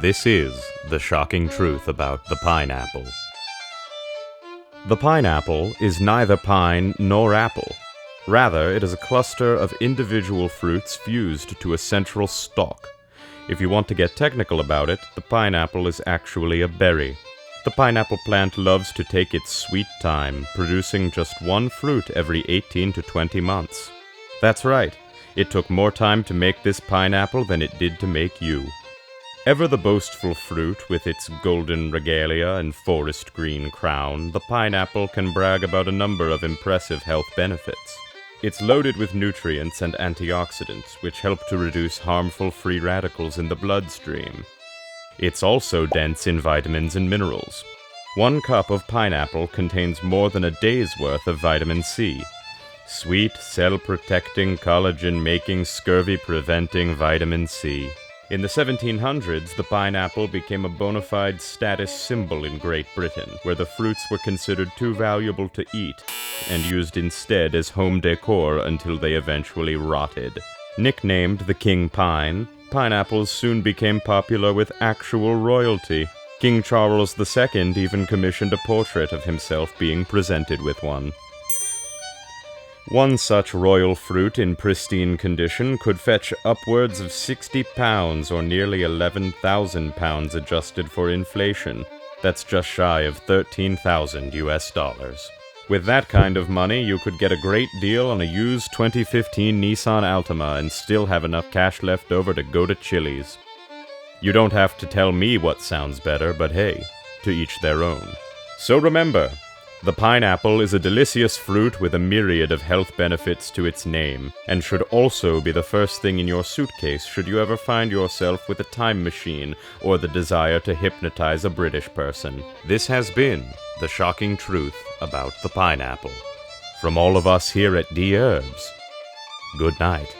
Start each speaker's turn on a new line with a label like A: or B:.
A: This is the shocking truth about the pineapple. The pineapple is neither pine nor apple. Rather, it is a cluster of individual fruits fused to a central stalk. If you want to get technical about it, the pineapple is actually a berry. The pineapple plant loves to take its sweet time, producing just one fruit every 18 to 20 months. That's right, it took more time to make this pineapple than it did to make you. Ever the boastful fruit with its golden regalia and forest green crown, the pineapple can brag about a number of impressive health benefits. It's loaded with nutrients and antioxidants, which help to reduce harmful free radicals in the bloodstream. It's also dense in vitamins and minerals. 1 cup of pineapple contains more than a day's worth of vitamin C. Sweet, cell-protecting, collagen-making, scurvy-preventing vitamin C. In the 1700s, the pineapple became a bona fide status symbol in Great Britain, where the fruits were considered too valuable to eat and used instead as home decor until they eventually rotted. Nicknamed the King Pine, pineapples soon became popular with actual royalty. King Charles II even commissioned a portrait of himself being presented with one. One such royal fruit in pristine condition could fetch upwards of 60 pounds or nearly 11,000 pounds adjusted for inflation. That's just shy of 13,000 US dollars. With that kind of money, you could get a great deal on a used 2015 Nissan Altima and still have enough cash left over to go to Chili's. You don't have to tell me what sounds better, but hey, to each their own. So remember, the pineapple is a delicious fruit with a myriad of health benefits to its name, and should also be the first thing in your suitcase should you ever find yourself with a time machine or the desire to hypnotize a British person. This has been the shocking truth about the pineapple. From all of us here at Dherbs, good night.